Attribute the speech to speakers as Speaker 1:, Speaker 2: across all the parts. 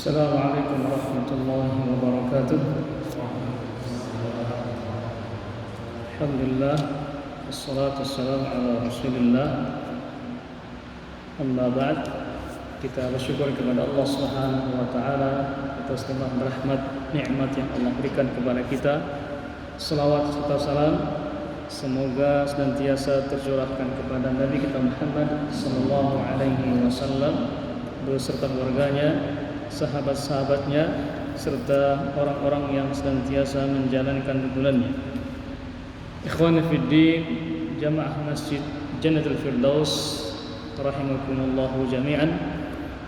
Speaker 1: Assalamualaikum warahmatullahi wabarakatuh. Alhamdulillah, wassalatu wassalamu ala Rasulillah. Amma ba'd, kita bersyukur kepada Allah Subhanahu wa taala atas limpah rahmat nikmat yang Allah berikan kepada kita. Selawat serta salam semoga senantiasa tercurahkan kepada Nabi kita Muhammad sallallahu alaihi wasallam beserta keluarganya, sahabat-sahabatnya, serta orang-orang yang senantiasa menjalankan tuntunannya. Ikhwani fid din, jamaah Masjid Jannatul Firdaus rahimakumullahu jami'an.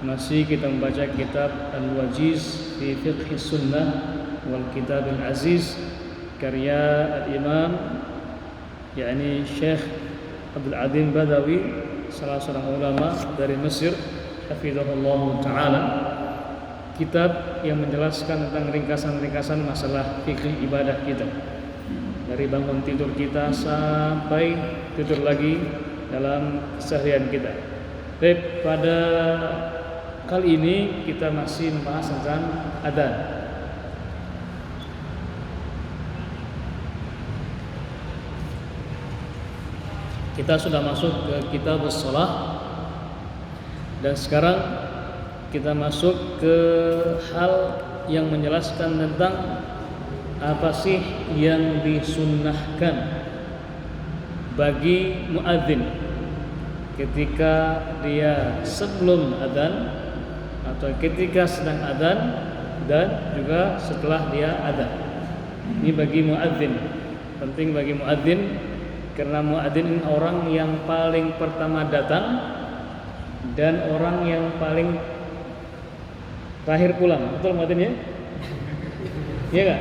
Speaker 1: Masih kita membaca kitab Al-Wajiz fi Fiqh Sunnah wal Kitab Al-Aziz karya Al-Imam yakni Syekh Abdul Adim Badawi, salah seorang ulama dari Mesir, hafizahullah ta'ala. Kitab yang menjelaskan tentang ringkasan-ringkasan masalah fikih ibadah kita, dari bangun tidur kita sampai tidur lagi dalam keseharian kita. Baik, pada kali ini kita masih membahas tentang adzan. Kita sudah masuk ke kitab shalah dan sekarang kita masuk ke hal yang menjelaskan tentang apa sih yang disunnahkan bagi muadzin ketika dia sebelum adzan atau ketika sedang adzan dan juga setelah dia adzan. Ini bagi muadzin, penting bagi muadzin karena muadzin orang yang paling pertama datang dan orang yang paling terakhir pulang, betul muadzin ya? Iya enggak?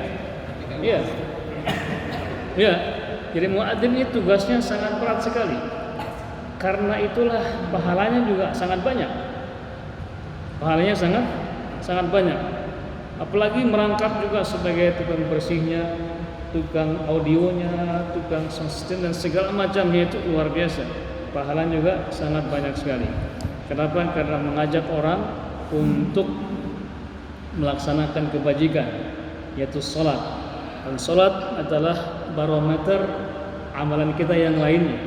Speaker 1: Iya. Iya. Jadi muadzin ini tugasnya sangat berat sekali. Karena itulah pahalanya juga sangat banyak. Pahalanya sangat banyak. Apalagi merangkap juga sebagai tukang bersihnya, tukang audionya, tukang sound system dan segala macamnya, itu luar biasa. Pahalanya juga sangat banyak sekali. Kenapa? Karena mengajak orang untuk melaksanakan kebajikan, yaitu salat. Dan salat adalah barometer amalan kita yang lainnya.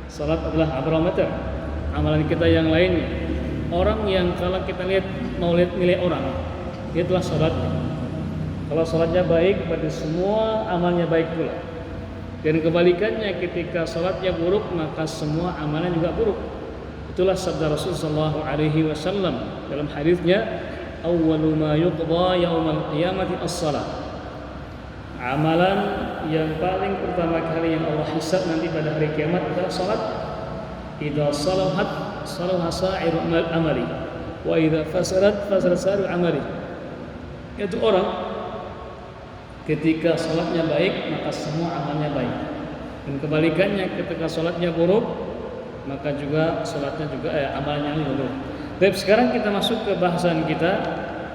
Speaker 1: Salat adalah barometer amalan kita yang lainnya. Orang yang kalau kita lihat mau lihat nilai orang, itulah salatnya. Kalau salatnya baik, berarti semua amalnya baik pula. Dan kebalikannya, ketika salatnya buruk, maka semua amalnya juga buruk. Itulah sabda Rasulullah sallallahu alaihi wasallam dalam hadisnya, awwalu ma yuqda yaumal qiyamati as-salat. Amalan yang paling pertama kali yang Allah hisab nanti pada hari kiamat adalah salat. Idza salahat salaha sa'iru amali wa idza fasadat fasadat sa'iru amali. Itu orang ketika salatnya baik maka semua amalnya baik. Dan kebalikannya, ketika salatnya buruk maka juga salatnya juga amalnya buruk. Baik, sekarang kita masuk ke bahasan kita,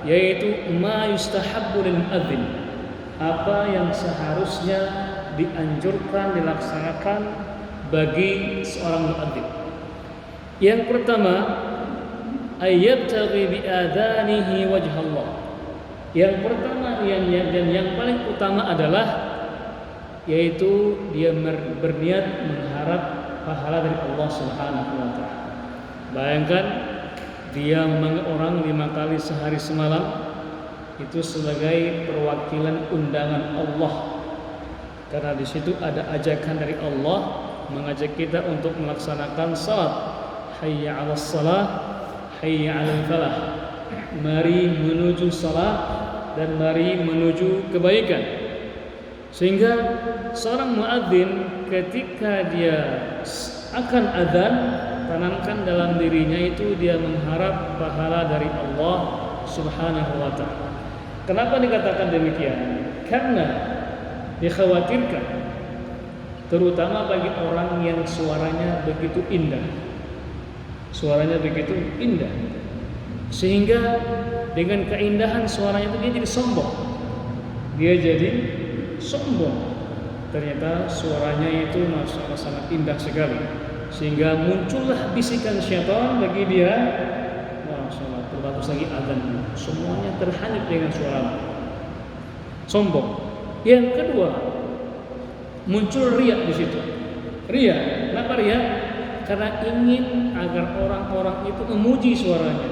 Speaker 1: yaitu ma yustahabbu lil muadzin. Apa yang seharusnya dianjurkan dilaksanakan bagi seorang muadzin. Yang pertama, ayyabtaghi bi adanihi wajh Allah. Yang pertama dan yang paling utama adalah yaitu dia berniat mengharap pahala dari Allah Subhanahu wa taala. Bayangkan dia memanggil orang 5 kali sehari semalam, itu sebagai perwakilan undangan Allah. Karena di situ ada ajakan dari Allah mengajak kita untuk melaksanakan salat. Hayya 'alas shalah, hayya 'alal falah. Mari menuju salat dan mari menuju kebaikan. Sehingga seorang muadzin ketika dia akan adzan, tanamkan dalam dirinya itu dia mengharap pahala dari Allah Subhanahu wa taala. Kenapa dikatakan demikian? Karena dikhawatirkan terutama bagi orang yang suaranya begitu indah. Suaranya begitu indah sehingga dengan keindahan suaranya itu dia jadi sombong. Dia jadi sombong. Ternyata suaranya itu masyaallah sangat indah sekali. Sehingga muncullah bisikan syaitan bagi dia, masyaallah, bagus lagi adzan. Semuanya terhanyut dengan suara. Sombong. Yang kedua, muncul riya di situ. Riya, kenapa riya? Karena ingin agar orang-orang itu memuji suaranya.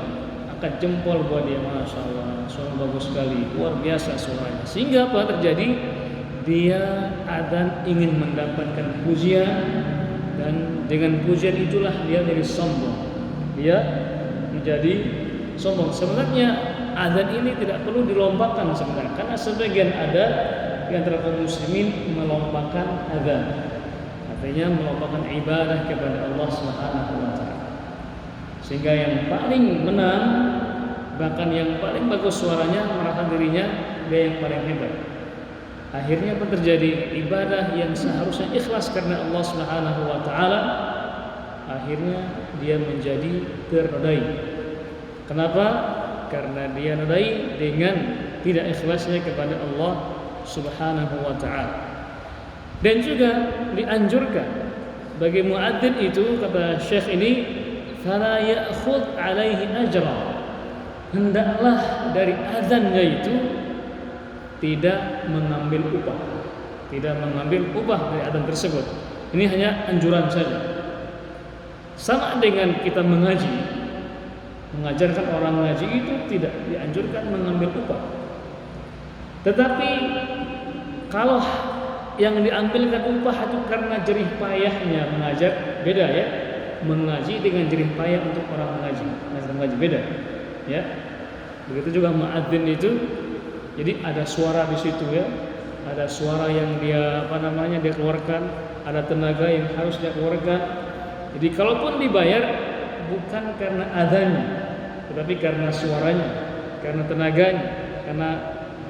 Speaker 1: Angkat jempol buat dia, masya Allah, suara bagus sekali, luar biasa suaranya. Sehingga apa terjadi? Dia adzan ingin mendapatkan pujian, dan dengan pujian itulah dia jadi sombong. Dia menjadi sombong. Sebenarnya adzan ini tidak perlu dilombakan sebenarnya, karena sebagian ada di antara kaum muslimin melombakan adzan. Artinya melombakan ibadah kepada Allah Subhanahu wa taala. Sehingga yang paling menang, bahkan yang paling bagus suaranya, merasa dirinya dia yang paling hebat. Akhirnya apa terjadi? Ibadah yang seharusnya ikhlas karena Allah Subhanahu wa taala, akhirnya dia menjadi ternodai. Kenapa? Karena dia nodai dengan tidak ikhlasnya kepada Allah Subhanahu wa taala. Dan juga dianjurkan bagi muadzin itu, kata Syekh ini, fala ya'khudh 'alaihi ajra. Hendaklah dari azannya itu tidak mengambil upah. Tidak mengambil upah dari adzan tersebut. Ini hanya anjuran saja. Sama dengan kita mengaji. Mengajarkan orang mengaji itu tidak dianjurkan mengambil upah. Tetapi kalau yang diambilkan upah itu karena jerih payahnya mengajar, beda ya. Mengaji dengan jerih payah untuk orang mengaji beda. Ya. Begitu juga muadzin itu. Jadi ada suara di situ ya, ada suara yang dia dia keluarkan, ada tenaga yang harus dia keluarkan. Jadi kalaupun dibayar bukan karena adzannya, tetapi karena suaranya, karena tenaganya, karena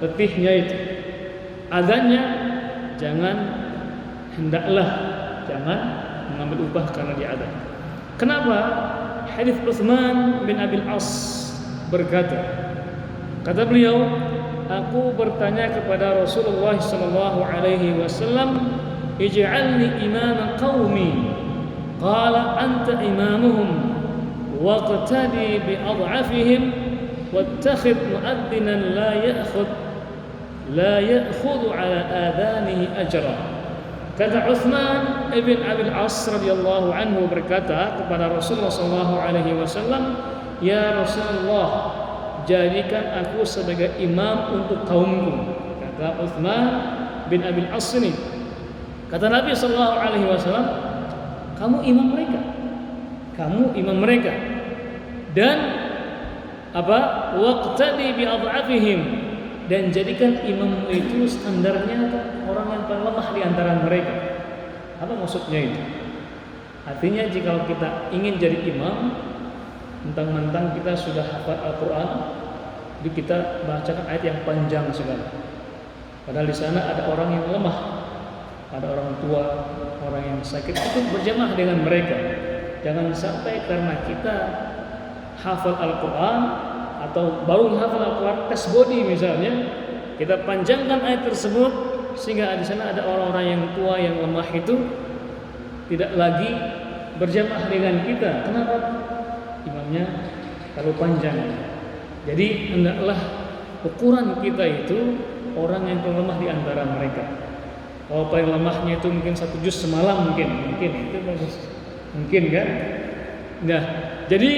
Speaker 1: letihnya itu. Adzannya hendaklah jangan mengambil upah karena dia adzan. Kenapa? Hadis Utsman bin Abil As berkata, kata beliau, aku bertanya kepada Rasulullah sallallahu alaihi wasallam, ij'alni imama qaumi. Qala anta imamuhum waqtadi bi ad'afihim wattakhidh mu'adhdhinan la ya'khudhu ala adanihi ajra. Kata Utsman ibn Abil As radhiyallahu anhu berkata kepada Rasulullah sallallahu alaihi wasallam, ya Rasulullah, jadikan aku sebagai imam untuk kaumku. Kata Utsman bin Abil As ini. Kata Nabi sallallahu alaihi wasallam, kamu imam mereka. Kamu imam mereka. Dan apa? Waqtadi bi adhafihim, dan jadikan imam itu standarnya orang yang paling lemah di antara mereka. Apa maksudnya itu? Artinya jika kita ingin jadi imam, mentang-mentang kita sudah hafal Al-Quran, jadi kita bacakan ayat yang panjang sekali. Padahal di sana ada orang yang lemah, ada orang tua, orang yang sakit, itu berjamaah dengan mereka. Jangan sampai karena kita hafal Al-Quran atau baru hafal Al-Quran tes body misalnya, kita panjangkan ayat tersebut sehingga di sana ada orang-orang yang tua yang lemah itu tidak lagi berjamaah dengan kita. Kenapa? Imamnya terlalu panjang. Jadi hendaklah ukuran kita itu orang yang paling lemah di antara mereka. Kalau paling lemahnya itu mungkin 1 juz semalam mungkin itu bagus. Mungkin kan? Nah, jadi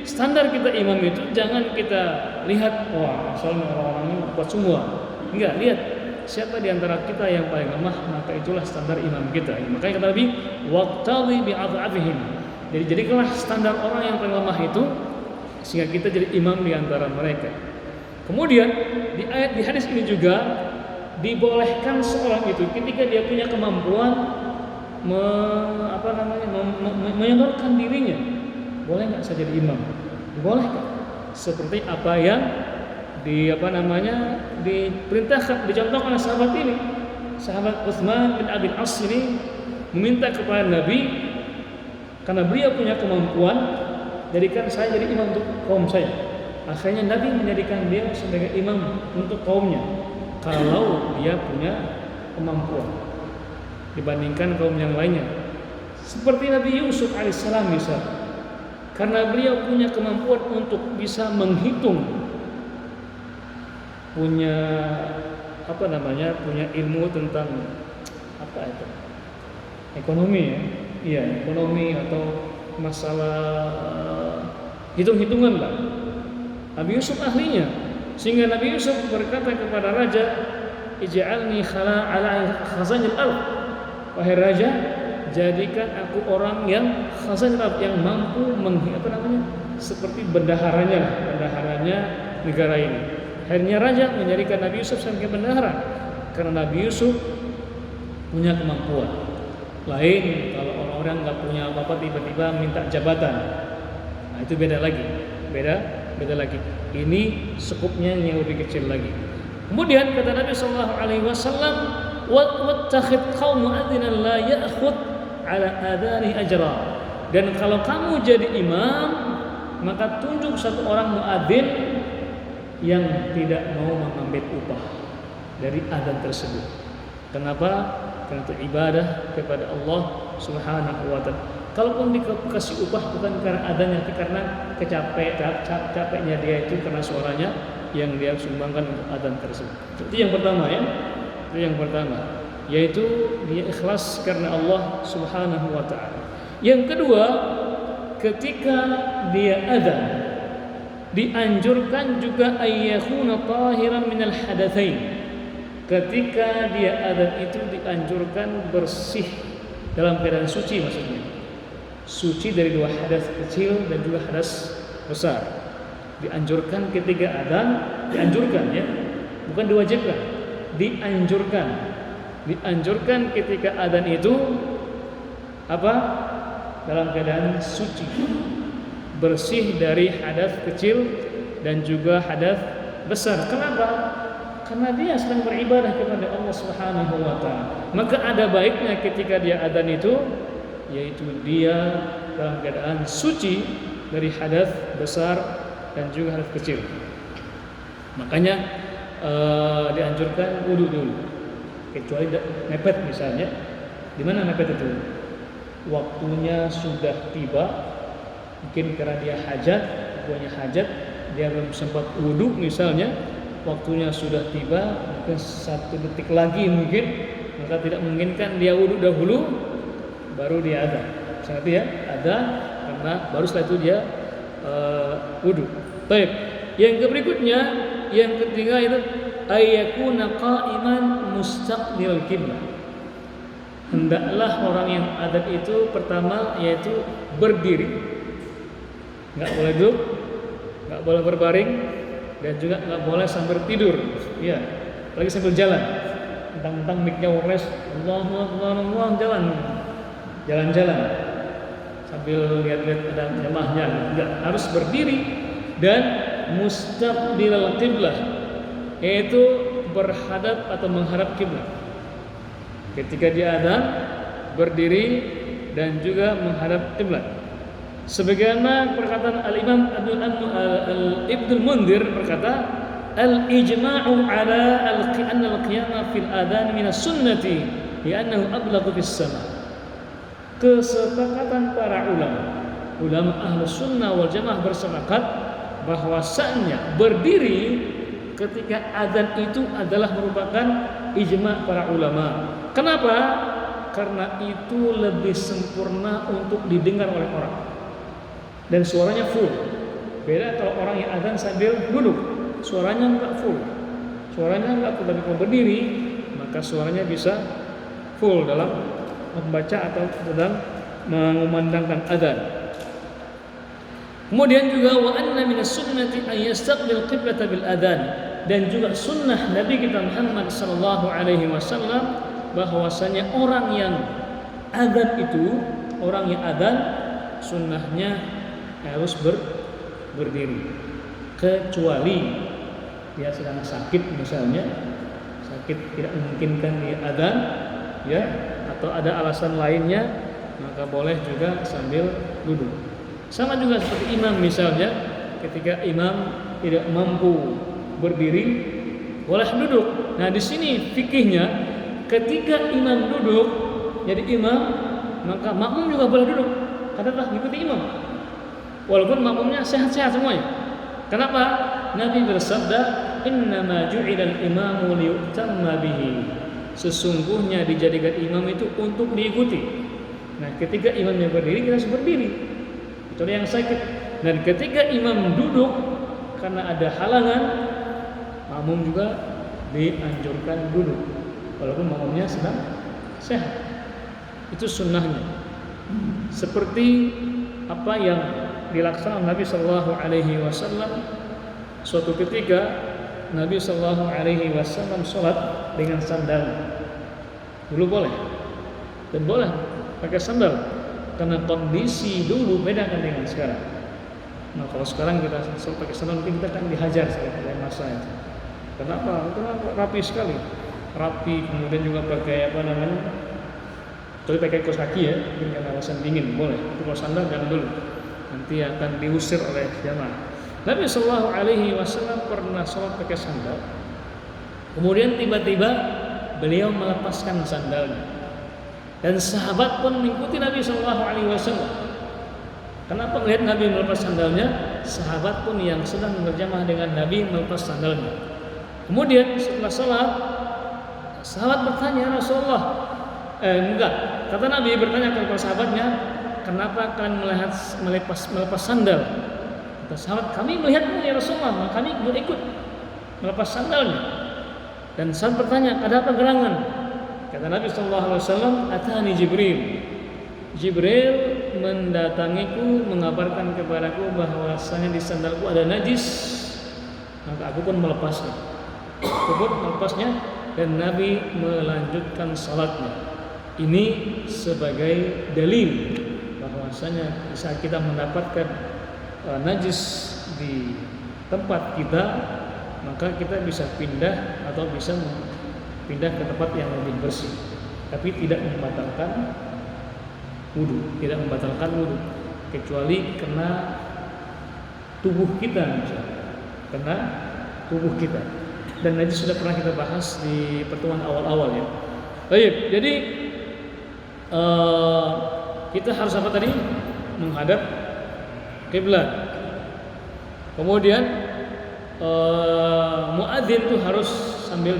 Speaker 1: standar kita imam itu jangan kita lihat wah, soalnya orang-orang ini kuat semua. Enggak, lihat siapa di antara kita yang paling lemah, maka itulah standar imam kita. Makanya kata Nabi, waqtadhi bi'adhafihim. Jadi jadikanlah standar orang yang paling lemah itu sehingga kita jadi imam di antara mereka. Kemudian di hadis ini juga dibolehkan seorang itu ketika dia punya kemampuan menyodorkan dirinya, boleh nggak saya jadi imam? Dibolehkan. Seperti apa yang diperintahkan, dicontohkan oleh sahabat ini. Sahabat Utsman bin Abil As ini meminta kepada Nabi, karena beliau punya kemampuan, jadikan saya jadi imam untuk kaum saya. Akhirnya Nabi menjadikan dia sebagai imam untuk kaumnya kalau dia punya kemampuan dibandingkan kaum yang lainnya. Seperti Nabi Yusuf alaihissalam misal, karena beliau punya kemampuan untuk bisa menghitung, punya punya ilmu tentang ekonomi ya. Iya, ekonomi atau masalah hitung-hitungan lah. Nabi Yusuf ahlinya, sehingga Nabi Yusuf berkata kepada raja, ij'alni ala khazanil ardh, wahai raja, jadikan aku orang yang khazanil ardh, yang mampu seperti bendaharanya negara ini. Akhirnya raja menjadikan Nabi Yusuf sebagai bendahara, karena Nabi Yusuf punya kemampuan. Lain kalau orang-orang nggak punya apa-apa tiba-tiba minta jabatan, nah itu beda lagi. Ini skupnya yang lebih kecil lagi. Kemudian kata Nabi Sallallahu Alaihi Wasallam, wattakhid qaum mu'adzinan la ya'khud ala adani ajra. Dan kalau kamu jadi imam, maka tunjuk satu orang muadzin yang tidak mau mengambil upah dari adzan tersebut. Kenapa? Karena itu ibadah kepada Allah Subhanahu wa taala. Kalaupun dikasih upah bukan karena adanya, tapi karena capeknya dia itu, karena suaranya yang dia sumbangkan untuk adzan tersebut. Itu yang pertama ya. Itu yang pertama, yaitu dia ikhlas karena Allah Subhanahu wa taala. Yang kedua, ketika dia adzan, dianjurkan juga ayyakuna tahiran minal hadatsain. Ketika dia adzan itu dianjurkan bersih dalam keadaan suci, maksudnya suci dari dua hadas kecil dan juga hadas besar. Dianjurkan ketika adzan, dianjurkan ya, bukan diwajibkan, dianjurkan ketika adzan itu dalam keadaan suci, bersih dari hadas kecil dan juga hadas besar. Kenapa? Karena dia sedang beribadah kepada Allah Subhanahu wa taala. Maka ada baiknya ketika dia adzan itu, yaitu dia dalam keadaan suci dari hadas besar dan juga hadas kecil. Makanya dianjurkan wudu dulu. Kecuali mepet misalnya. Di mana mepet itu? Waktunya sudah tiba, mungkin karena dia hajat, dia belum sempat wudu misalnya. Waktunya sudah tiba, mungkin 1 detik lagi mungkin, maka tidak memungkinkan dia wudu dahulu baru dia adzan. Sangat ya, adzan, karena baru setelah itu dia wudu. Baik. Yang berikutnya, yang ketiga itu ayyakuna qa'iman mustaqbil qiblah. Hendaklah orang yang adzan itu pertama yaitu berdiri. Enggak boleh duduk, enggak boleh berbaring, dan juga nggak boleh sambil tidur, ya, lagi sambil jalan, tentang mic-nya wores, Allahu Akbar, jalan-jalan, sambil lihat-lihat ada jemaahnya, enggak, harus berdiri dan mustaqbilal qiblah, yaitu berhadap atau menghadap kiblat. Ketika dia adzan, berdiri dan juga menghadap kiblat. Sebagaimana perkataan Al-Imam Ibnul Munzir berkata, al-ijma'u ala anna al-qiyama fil adhan min as-sunnati li'annahu ablaghu bis sama'. Kesepakatan para ulama Ahlus Sunnah wal Jamaah bersepakat bahwasanya berdiri ketika adzan itu adalah merupakan ijma' para ulama. Kenapa? Karena itu lebih sempurna untuk didengar oleh orang. Dan suaranya full. Beda kalau orang yang adzan sambil duduk, suaranya enggak full. Tapi kalau berdiri, maka suaranya bisa full dalam membaca atau dalam mengumandangkan adzan. Kemudian juga wa anna minas sunnati ay yastaqbil qiblata bil adzan, dan juga sunnah Nabi kita Muhammad sallallahu alaihi wasallam bahwasanya orang yang adzan sunnahnya harus berdiri, kecuali dia sedang sakit misalnya, tidak memungkinkan dia adzan ya, atau ada alasan lainnya, maka boleh juga sambil duduk. Sama juga seperti imam misalnya, ketika imam tidak mampu berdiri, boleh duduk. Nah di sini fikihnya, ketika imam duduk jadi imam, maka makmum juga boleh duduk, katakanlah mengikuti imam. walaupun makmumnya sehat-sehat semuanya. Kenapa? Nabi bersabda, "Innama ju'ilal imamu liyu'tamma bihi." Sesungguhnya dijadikan imam itu untuk diikuti. Nah, ketika imamnya berdiri, kita harus berdiri. Itu yang sakit. Dan ketika imam duduk karena ada halangan, makmum juga dianjurkan duduk, walaupun makmumnya sedang sehat. Itu sunnahnya. Seperti apa yang dilaksanakan Nabi Shallallahu Alaihi Wasallam suatu ketika Nabi Shallallahu Alaihi Wasallam sholat dengan sandal. Dulu boleh dan boleh pakai sandal karena kondisi dulu beda kan dengan sekarang. Nah, kalau sekarang kita sholat pakai sandal mungkin kita akan dihajar oleh masa itu. Kenapa? Karena rapi sekali, rapi, kemudian juga pakai apa namanya? Tapi pakai kaos kaki ya, mungkin karena alasan dingin boleh. Tapi kalau sandal jangan dulu, nanti akan diusir oleh jamaah. Nabi Shallallahu Alaihi Wasallam pernah sholat pakai sandal, kemudian tiba-tiba beliau melepaskan sandalnya, dan sahabat pun mengikuti Nabi Shallallahu Alaihi Wasallam. Kenapa melihat Nabi melepas sandalnya? Sahabat pun yang sedang berjamaah dengan Nabi melepas sandalnya. Kemudian setelah sholat, sahabat bertanya, Rasulullah, kata Nabi bertanya kepada sahabatnya, kenapa kalian melepas sandal? Kata sahabat, kami melihatmu ya Rasulullah, kami ikut melepas sandalnya. Dan sahabat bertanya, ada apa gerangan? Kata Nabi SAW, atani Jibril. Jibril mendatangiku, mengabarkan kepadaku bahwasanya di sandalku ada najis. Maka aku pun melepasnya. Dan Nabi melanjutkan salatnya. Ini sebagai dalil bahwasanya saat kita mendapatkan najis di tempat kita, maka kita bisa pindah atau bisa pindah ke tempat yang lebih bersih, tapi tidak membatalkan wudu, kecuali kena tubuh kita, kena tubuh kita. Dan najis sudah pernah kita bahas di pertemuan awal-awal ya. Baik, jadi kita harus apa tadi? Menghadap kiblat. Kemudian muadzin itu harus sambil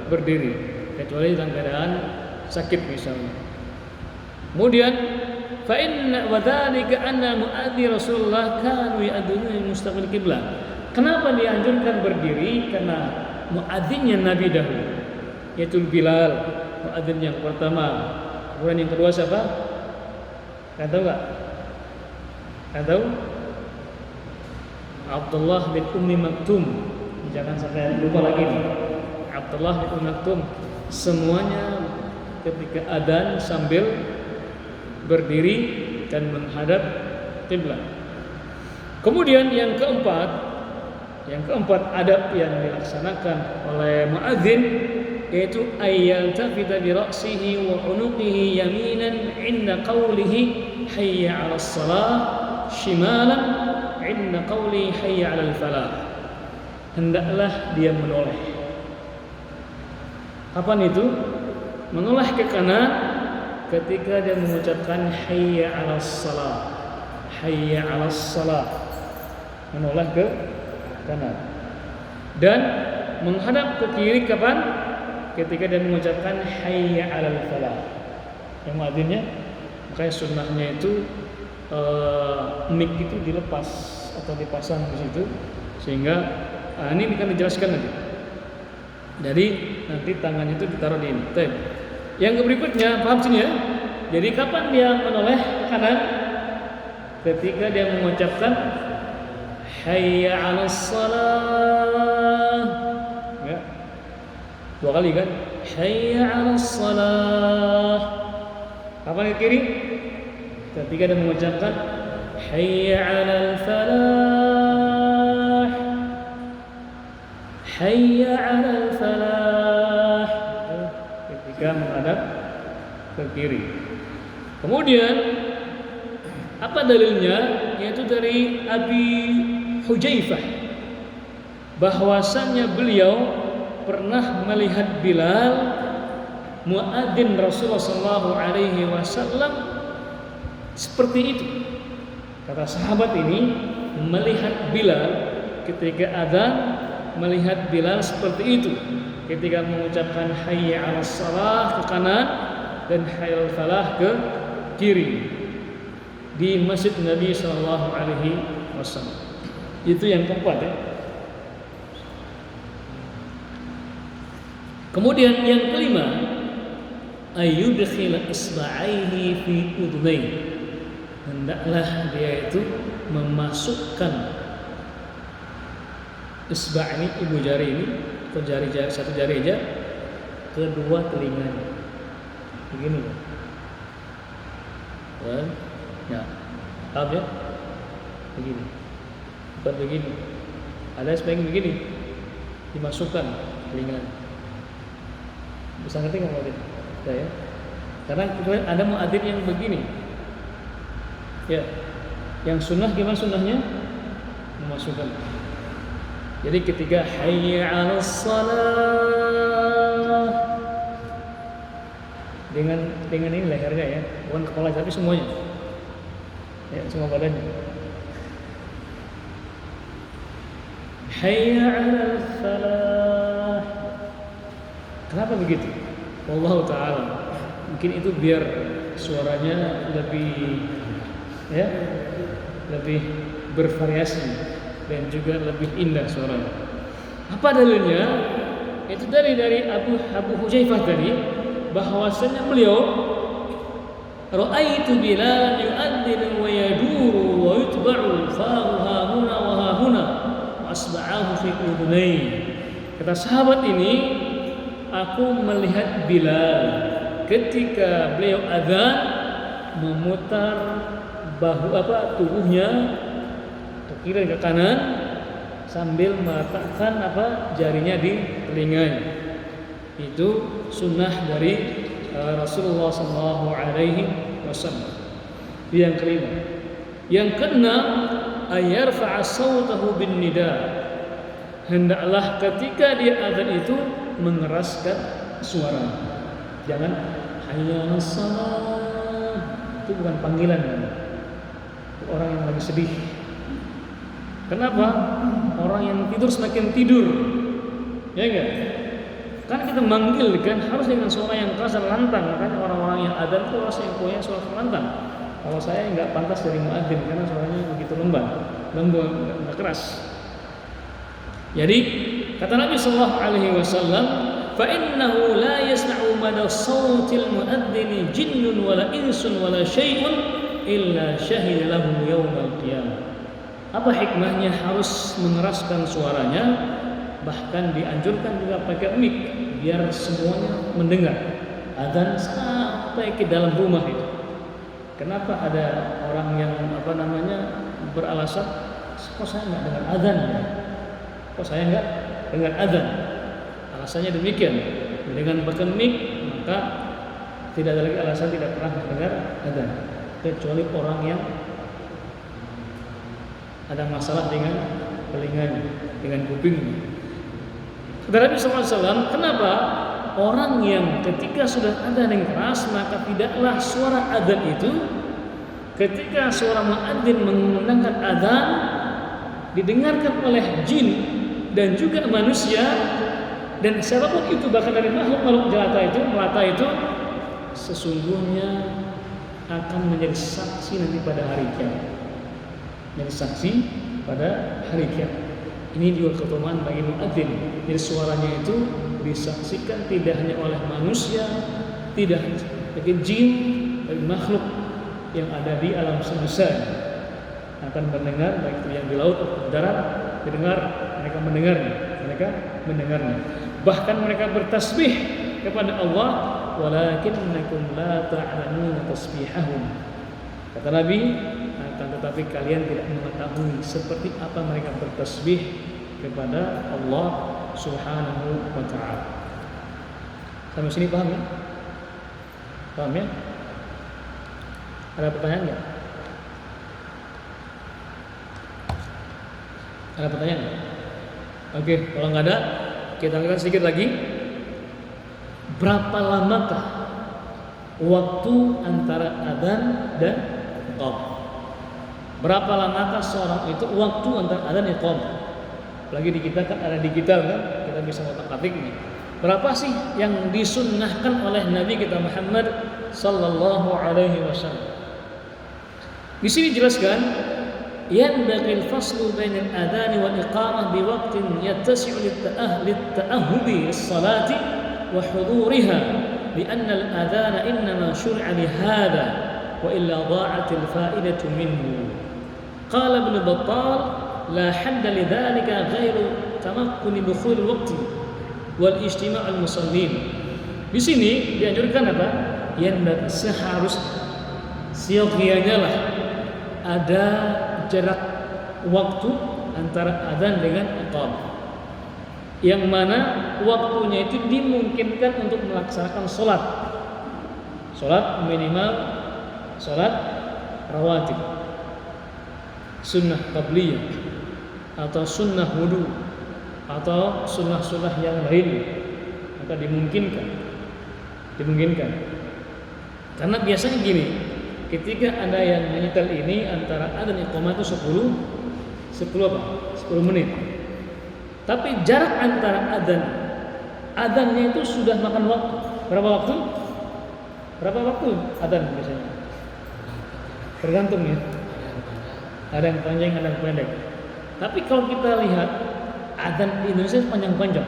Speaker 1: berdiri, kecuali dalam keadaan sakit misalnya. Kemudian fa inna wa dzalika anna muadzi Rasulullah kanu ya'dunu mustaqbil kiblat. Kenapa dianjurkan berdiri? Karena muadzinnya Nabi dahulu, yaitu Bilal, muadzin yang pertama. Kemudian yang kedua siapa? Kalian tahu enggak? Kalian tahu? Abdullah bin Ummi Maktum. Jangan sampai lupa lagi nih. Abdullah bin Ummi Maktum. Semuanya ketika adzan sambil berdiri dan menghadap kiblat. Kemudian yang keempat adab yang dilaksanakan oleh muadzin yaitu ayyaltafita bi ra'sihi wa unuqihi yaminan 'inda qawlihi hayya 'alas shalah, shimalan 'inda qawlihi hayya 'alal falah. Hendaklah dia menoleh. Kapan itu? Menoleh ke kanan ketika dia mengucapkan hayya 'alas shalah. Hayya 'alas shalah. Menoleh ke kanan. Dan menghadap ke kiri kapan? Ketika dia mengucapkan hayya 'alal falah. Yang muadzinnya, makanya sunnahnya itu mic itu dilepas atau dipasang di situ, sehingga ini akan dijelaskan nanti. Jadi nanti tangannya itu ditaruh di ini. Yang berikutnya, paham sini ya? Jadi kapan dia menoleh kanan? Ketika dia mengucapkan hayya 'alas shalah. Ya. Dua kali kan? Hayya 'alas shalah. Kapan ke kiri? Ketika dia mengucapkan hayya 'alal falah. Hayya 'alal falah. Ketika menghadap ke kiri. Kemudian apa dalilnya? Yaitu dari Abi Hujaifah, bahwasannya beliau pernah melihat Bilal, muadzin Rasulullah SAW seperti itu. Kata sahabat ini melihat Bilal ketika adzan, melihat Bilal seperti itu ketika mengucapkan hayya 'alas shalah ke kanan dan hayya 'alal falah ke kiri di Masjid Nabi sallallahu alaihi wasallam. Itu yang keempat ya. Kemudian yang kelima, ayyudkhila isba'aihi fi udhunayhi. Hendaklah dia itu memasukkan isba' ini, ibu jari ini, atau jari-jari, satu jari aja, kedua telinganya. Begini ya. Dan ya, paham ya? Begini. Bukan begini. Ada sebagian begini. Dimasukkan telinganya. Bisa ngerti nggak muadzin? Ya. Karena kemudian ada muadzin yang begini. Ya. Yang sunnah gimana sunnahnya? Memasukkan. Jadi ketika hayya 'alas shalah dengan ini lehernya ya, bukan kepala tapi semuanya. Ya, semua badannya. Hayya 'alal falah. Kenapa begitu? Wallahu ta'ala. Mungkin itu biar suaranya lebih bervariasi dan juga lebih indah suaranya. Apa dalilnya? Itu dari Abu Hudzaifah tadi, bahwasanya beliau ra'aitu Bilal yu'adzinu wa yaduru wa yutba'u fahu hahuna wa hahuna wa asba'ahu fi udhunayhi. Kata sahabat ini, aku melihat Bilal ketika beliau adzan memutar tubuhnya ke kiri dan ke kanan sambil meletakkan jarinya di telinganya. Itu sunnah dari Rasulullah sallallahu alaihi wasallam. Yang kelima. Yang keenam, ayarfa'a sautahu bin nida. Hendaklah ketika dia adzan itu mengeraskan suara. Jangan hayya 'alas shalah. Itu bukan panggilan. Itu orang yang lagi sedih. Kenapa? Orang yang tidur semakin tidur. Ya enggak? Kan kita manggil kan harus dengan suara yang keras dan lantang. Kan orang-orang yang adzan itu harus yang punya suara lantang. Kalau saya enggak pantas dari muadzin karena suaranya begitu lembut, enggak keras. Jadi kata Nabi sallallahu alaihi wasallam, fa innahu la yasma'u mada sautil muadzini jinnun wala insun wala syai'un illa syahida lahu yaumal qiyamah. Apa hikmahnya harus mengeraskan suaranya? Bahkan dianjurkan juga pakai mic biar semuanya mendengar adzan sampai ke dalam rumah itu. Kenapa ada orang yang beralasan, kok saya enggak dengar adzan ya? Kok saya enggak dengar adzan? Alasannya demikian. Dengan pakai mic maka tidak ada lagi alasan tidak pernah mendengar adzan, kecuali orang yang ada masalah dengan telinganya, dengan kupingnya. Kata Nabi SAW, kenapa orang yang ketika sudah adzan yang keras maka tidaklah suara adzan itu ketika suara muadzin mengumandangkan adzan didengarkan oleh jin dan juga manusia dan siapapun itu, bahkan dari makhluk melata itu sesungguhnya akan menjadi saksi nanti pada hari kiamat. Menjadi saksi pada hari kiamat. Ini juga keutamaan bagi muadzin. Jadi suaranya itu disaksikan tidak hanya oleh manusia, tidak hanya bagi jin, bagi makhluk yang ada di alam semesta akan mendengar, baik itu yang di laut atau di darat, mereka mendengarnya. Bahkan mereka bertasbih kepada Allah, walakinnakum la ta'lamuna tasbihahum. Kata Nabi, akan tetapi kalian tidak mengetahui seperti apa mereka bertasbih kepada Allah Subhanahu wa ta'ala. Sampai sini paham ya? Paham ya? Ada pertanyaan enggak? Ada pertanyaan enggak? Oke, kalau enggak ada, kita lanjutkan sedikit lagi. Berapa lamakah waktu antara adzan dan iqamah? Berapa lamakah seorang itu waktu antara adzan iqamah? Apalagi di kita kan ada digital kan, kita bisa ngotak-atiknya. Berapa sih yang disunnahkan oleh Nabi kita Muhammad sallallahu alaihi wasallam? Di sini dijelaskan, yanbaghi al-faslu bainal adzan wal iqamah bi waqtin yattasi'u lit-ta'ahhubi lis-salati wa huduriha, li'anna al-adzan innama syur'a li hadha wa illa dha'at al-fa'idatu minhu. Qala Ibnu Battal la hadda lidzalika ghairu tamakkuni dukhul al-waqti wal ijtima' al-musallin. Di sini dianjurkan apa? Yang seharusnya siogianya lah ada jarak waktu antara adzan dengan iqamah, yang mana waktunya itu dimungkinkan untuk melaksanakan sholat minimal sholat rawatib, sunnah qabliyah atau sunnah wudu atau sunnah-sunnah yang lain, maka dimungkinkan. Karena biasanya gini, ketika ada yang menyetel ini antara adzan iqamah itu 10 menit. Tapi jarak antara adzannya itu sudah makan waktu. Berapa waktu adzan biasanya? Tergantung ya. Ada yang panjang, ada yang pendek. Tapi kalau kita lihat adzan di Indonesia panjang-panjang.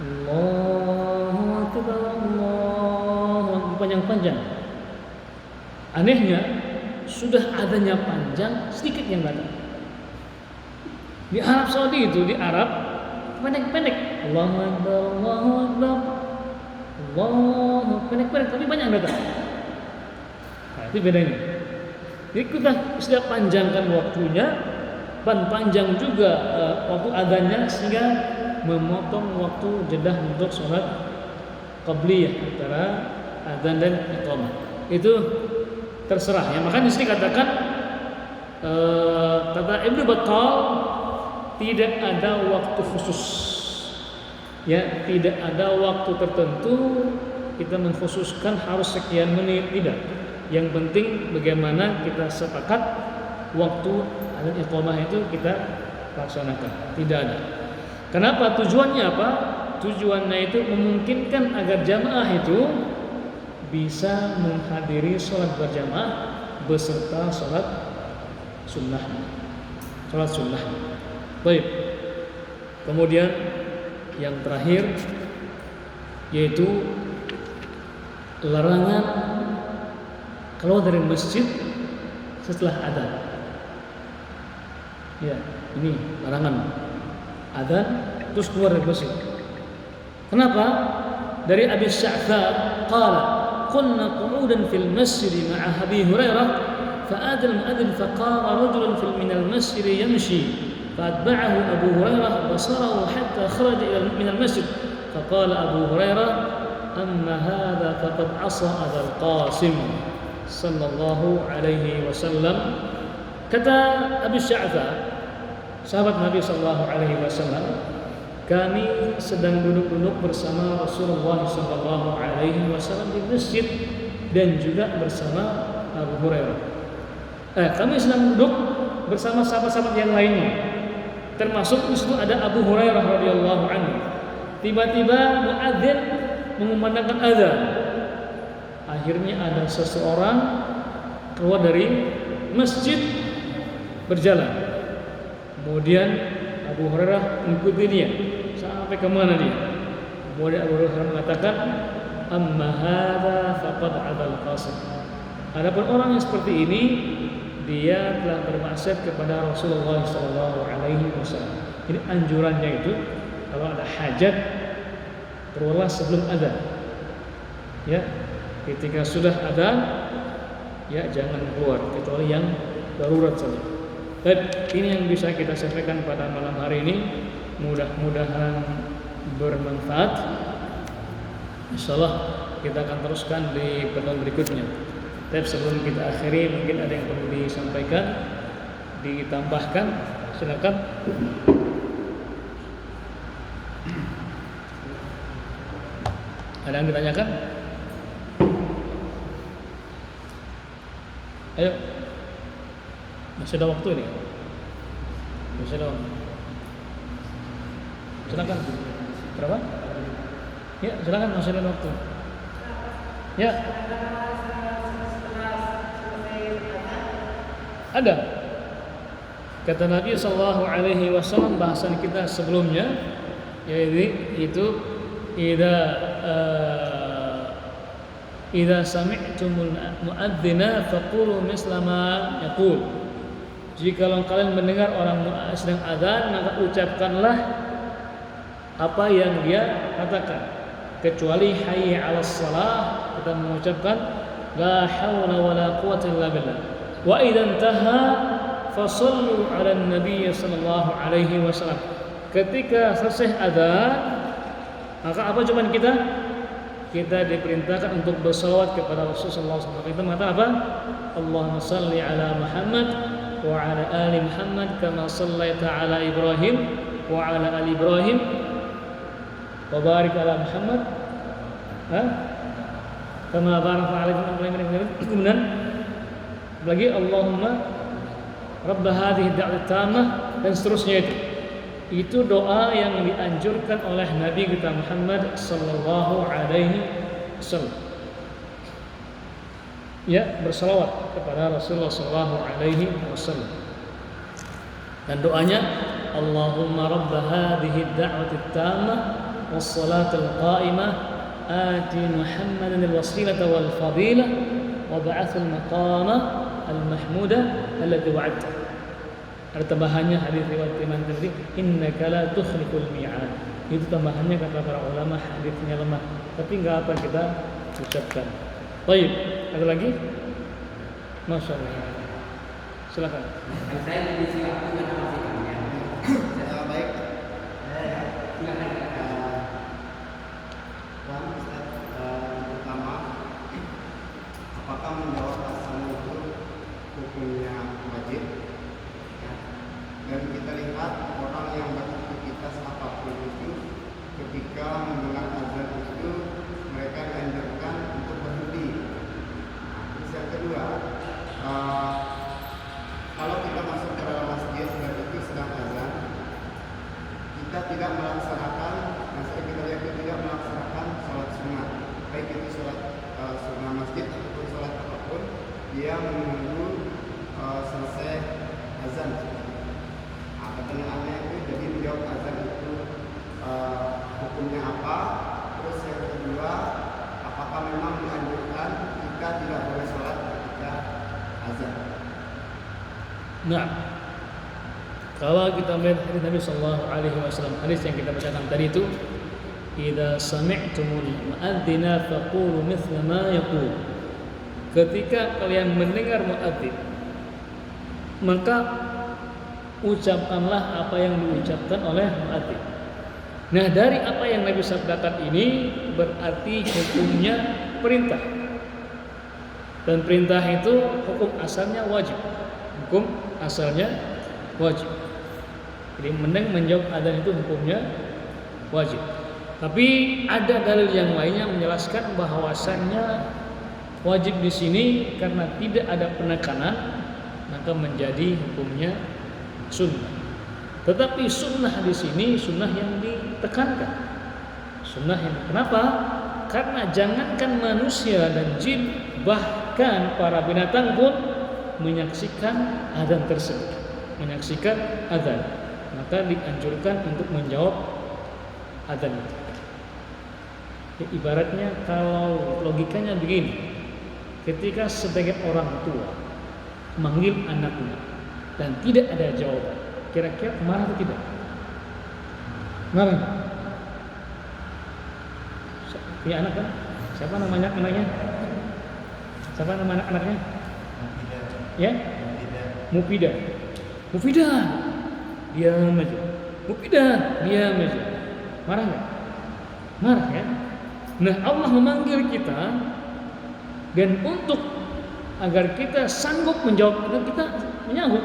Speaker 1: Allahu Akbar, Allahu Akbar, panjang-panjang. Anehnya, sudah adzannya panjang, sedikit yang datang. Di Arab Saudi itu, di Arab pendek-pendek. Allahu Akbar, Allahu Akbar, Allahu pendek-pendek, tapi banyak yang datang. Nah, itu bedanya. Jadi kita sudah panjangkan waktunya, dan panjang juga waktu adzannya, sehingga memotong waktu jeda untuk sholat qabliyah antara adzan dan iqamah. Itu terserah ya. Makanya di sini katakan kata Ibnu Battal, tidak ada waktu khusus. Ya, tidak ada waktu tertentu kita mengkhususkan harus sekian menit, tidak. Yang penting bagaimana kita sepakat waktu adzan iqamah itu kita laksanakan. Tidak ada. Kenapa? Tujuannya apa? Tujuannya itu memungkinkan agar jamaah itu bisa menghadiri sholat berjamaah beserta sholat sunnah. Baik. Kemudian yang terakhir yaitu larangan keluar dari masjid setelah adzan. Ya, ini larangan adzan terus keluar dari masjid. Kenapa? Dari Abi Sya'tha qala kunna qu'udan fil masjid ma'a Abi Hurairah fa'adha al-mu'adhdhin faqama rajulun min al-masjid yamshi فأتبعه أبو هريرة بصره حتى خرج من المسجد فقال أبو هريرة أما هذا فقد عصى أبا القاسم صلى الله عليه وسلم. Kata Abi Sya'tha, sahabat Nabi sallallahu alaihi wasallam, kami sedang duduk-duduk bersama Rasulullah sallallahu alaihi wasallam di masjid dan juga bersama Abu Hurairah. Kami sedang duduk bersama sahabat-sahabat yang lainnya. Termasuk di situ ada Abu Hurairah radhiyallahu anhu. Tiba-tiba muadzin mengumandangkan azan. Akhirnya ada seseorang keluar dari masjid berjalan. Kemudian Abu Hurairah mengikuti dia sampai ke mana dia. Kemudian Abu Hurairah mengatakan, "Amma hadza faqad 'adal qasim." Adapun orang yang seperti ini, dia telah bermaksiat kepada Rasulullah SAW. Jadi anjurannya itu kalau ada hajat keluarlah sebelum adzan. Ya, ketika sudah adzan ya jangan keluar kecuali yang darurat saja. Dan ini yang bisa kita sampaikan pada malam hari ini. Mudah-mudahan bermanfaat. Insyaallah kita akan teruskan di pertemuan berikutnya. Tapi sebelum kita akhiri, mungkin ada yang perlu disampaikan, ditambahkan, silakan. Ada yang ditanyakan? Ayo. Masih ada waktu ini. Masih ada waktu. Silakan. Berapa? Ya, silakan, masih ada waktu. Ya. Ada. Kata Nabi sallallahu alaihi wasallam bahasan kita sebelumnya, yaitu idza sami'tumul muadzina faqulu misla ma yaqul. Jika kalian mendengar orang sedang azan, maka ucapkanlah apa yang dia katakan, kecuali hayya 'alas shalah, kita mengucapkan la haula wala quwwata illa billah. Wa idza intaha fasallu 'alan nabiy sallallahu alaihi wasallam. Ketika selesai azan, maka apa cuman kita diperintahkan untuk bersalawat kepada Rasulullah SAW. Kita mengatakan apa? Allahumma salli ala Muhammad wa ala ali Muhammad kama sallaita ala Ibrahim wa ala ali Ibrahim wa barik ala Muhammad kama barakta ala Ibrahim. Kemudian lagi Allahumma rabb hadhihi ad-da'wah tammah, dan seterusnya itu doa yang dianjurkan oleh Nabi kita Muhammad sallallahu alaihi wasallam. Ya, bersalawat kepada Rasulullah sallallahu alaihi wasallam. Dan doanya Allahumma rabb hadhihi ad-da'wati at-tammah was-salati al-qa'imah ati Muhammadan al-wasilata wal-fadilah wa ba'ath al-maqama al-mahmuda alladhi wa'adta. Ada tambahannya hadis riwayat Imam Tirmidzi, innaka la tukhliful mi'ad. Itu tambahannya kata para ulama, hadisnya lemah, tapi enggak apa kita ucapkan. Baik, ada lagi? Masyaallah. Silakan.
Speaker 2: Saya mengisi waktu dengan masikannya. Baik. Silakan. Bang Ustaz, pertama, apakah menjawab asal itu hukumnya wajib? Dan kita lihat orang yang beraktivitas apapun itu, ketika mendengar azan itu mereka dianjurkan untuk berhenti. Terus yang kedua, kalau kita masuk ke dalam masjid dan itu sedang azan, kita tidak melaksanakan, maksudnya kita lihat tidak melaksanakan sholat sunnah, baik itu sholat sunnah masjid ataupun sholat apapun, dia menunggu selesai azan. Pertanyaannya itu jadi menjawab azan itu hukumnya apa? Terus yang kedua, apakah memang dianjurkan kita tidak boleh sholat ketika azan?
Speaker 1: Nah, kalau kita melihat hadis Nabi sallallahu alaihi wasallam, hadis yang kita bacakan tadi itu, idza sami'tumul mu'adzina faqulu mithla ma yaqul. Ketika kalian mendengar muadzin, maka ucapkanlah apa yang diucapkan oleh muadzin. Nah, dari apa yang Nabi sabdakan ini berarti hukumnya perintah. Dan perintah itu hukum asalnya wajib. Hukum asalnya wajib. Jadi menjawab adzan itu hukumnya wajib. Tapi ada dalil yang lainnya menjelaskan bahwasannya wajib di sini karena tidak ada penekanan, maka menjadi hukumnya sunnah. Tetapi sunnah di sini sunnah yang ditekankan. Sunnah yang kenapa? Karena jangankan manusia dan jin, bahkan para binatang pun menyaksikan adzan tersebut, menyaksikan adzan. Maka dianjurkan untuk menjawab adzan itu. Ya, ibaratnya kalau logikanya begini, ketika sebagai orang tua manggil anaknya dan tidak ada jawaban, kira-kira marah atau tidak? Marah. Punya anak kan? Siapa namanya anaknya? Siapa nama anaknya? Ya? Mufidah. Mufidah. Diam aja. Mufidah. Diam aja. Marah nggak? Marah ya? Nah, Allah memanggil kita dan untuk agar kita sanggup menjawab, dan kita menyambut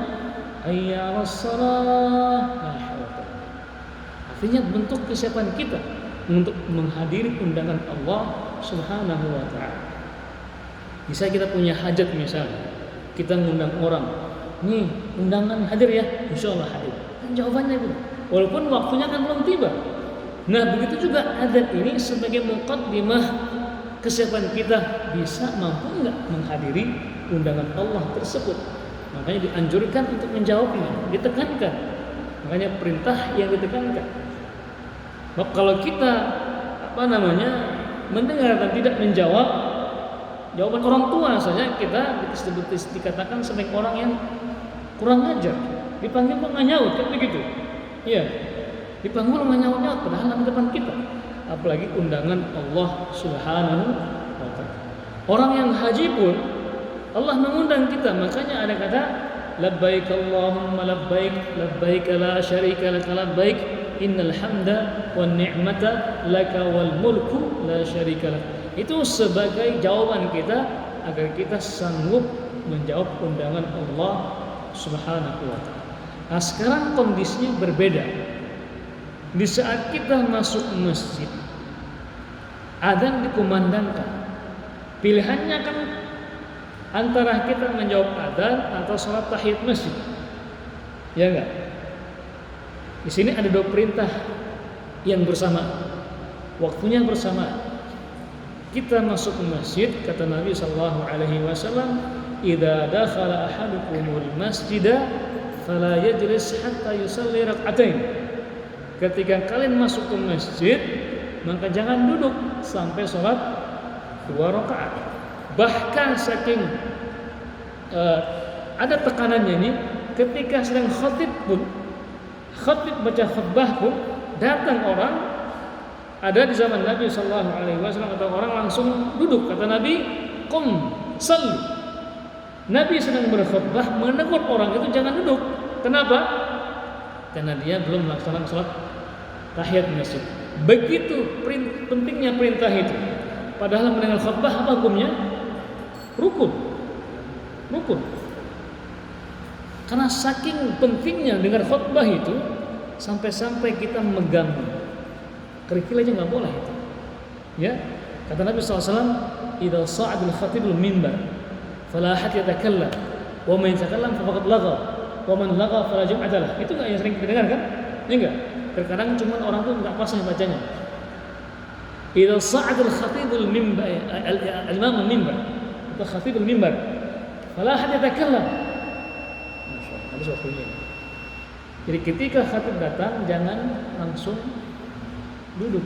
Speaker 1: hayya 'alas shalah. Artinya bentuk kesiapan kita untuk menghadiri undangan Allah Subhanahu wa taala. Bisa kita punya hajat misalnya, kita mengundang orang, nih undangan hadir ya, insya Allah hadir. Kan jawabannya itu, walaupun waktunya kan belum tiba. Nah begitu juga adzan ini sebagai muqaddimah kesiapan kita bisa mampu enggak menghadiri undangan Allah tersebut. Makanya dianjurkan untuk menjawabnya, ditekankan. Makanya perintah yang ditekankan. Maka kalau kita mendengar dan tidak menjawab jawaban orang tua saja, kita dikatakan sebagai orang yang kurang ajar. Dipanggil kok nggak nyaut, kan begitu? Iya. Dipanggil nggak nyaut-nyaut, padahal di depan kita. Apalagi undangan Allah Subhanahu wa Ta'ala. Orang yang haji pun Allah mengundang kita, makanya ada kata labbaik Allahumma labbaik, labbaik la syarika laka labbaik, innal hamda wan ni'mata laka wal mulku la syarika lak. Itu sebagai jawaban kita agar kita sanggup menjawab undangan Allah Subhanahu wa Ta'ala. Nah, sekarang kondisinya berbeda. Di saat kita masuk masjid, adzan dikumandangkan. Pilihannya kan antara kita menjawab adzan atau sholat tahiyat masjid. Ya enggak? Di sini ada dua perintah yang bersama, waktunya bersama. Kita masuk ke masjid, kata Nabi sallallahu alaihi wasallam, "Idza dakhala ahadukumul masjida fala yajlis hatta yusalli rak'atain." Ketika kalian masuk ke masjid, maka jangan duduk sampai sholat 2 rakaat. Bahkan saking ada tekanannya ini, ketika sedang khatib baca khutbah pun datang orang, ada di zaman Nabi Sallallahu Alaihi Wasallam atau orang langsung duduk, kata Nabi, "Qum salli." Nabi sedang berkhutbah menegur orang itu jangan duduk. Kenapa? Karena dia belum melaksanakan sholat tahiyat masjid. Begitu pentingnya perintah itu. Padahal mendengar khutbah apa hukumnya? Rukun. Karena saking pentingnya dengar khutbah itu, sampai-sampai kita megang kerikil aja nggak boleh itu. Ya, kata Nabi SAW, "Idza sa'adul khatibul minbar, fala ahad yatakallam, wa man yatakallam faqad lagha, wa man lagha fala jum'ata lah." Itu nggak yang sering kita dengar kan? Ya enggak? Terkadang cuma orang tuh nggak fasih bacanya. Idza sa'adul khatibul minbar, al-imam al-minbar, atau khatibul minbar, fala ahad yatakallam. Habis waktunya. Jadi ketika khatib datang jangan langsung duduk.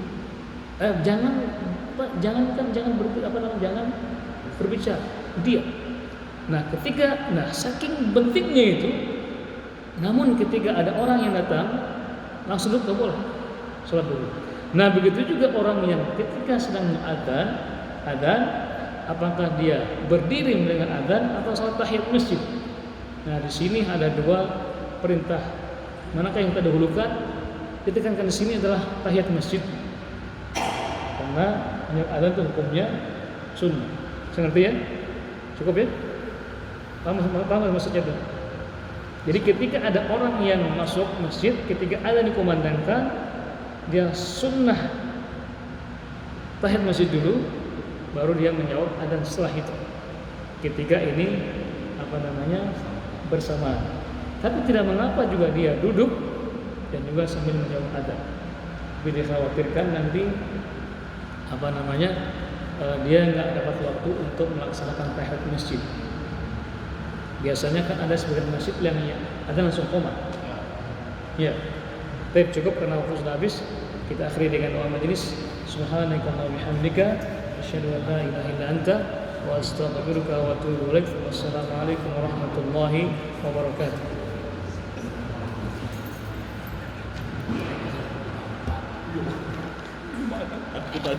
Speaker 1: Jangan berbicara. Diam. Saking pentingnya itu, namun ketika ada orang yang datang langsung duduk, nggak boleh, sholat dulu. Nah begitu juga orang yang ketika sedang adzan, apakah dia berdiri mendengar adzan atau sholat tahiyat masjid? Nah di sini ada dua perintah. Manakah yang kita dahulukan? Ditekankan di sini adalah tahiyat masjid. Karena adzan itu hukumnya sunnah. Saya ngerti ya? Cukup ya? Paham maksudnya itu? Jadi ketika ada orang yang masuk masjid, ketika adzan dikumandangkan, dia sunnah tahiyat masjid dulu, baru dia menjawab adzan setelah itu. Ketika ini bersamaan. Tapi tidak mengapa juga dia duduk dan juga sambil menjawab adzan. Tapi dikhawatirkan nanti dia nggak dapat waktu untuk melaksanakan tahiyat masjid. Biasanya kan ada sebagian masjid yang ada langsung qomat. Ya. Baik, cukup karena waktu sudah habis. Kita akhiri dengan doa majelis. Subhanaka wa bihamdika asyhadu an la ilaha illa anta wa astaghfiruka wa atubu ilaik. Wassalamualaikum warahmatullahi wabarakatuh. Kita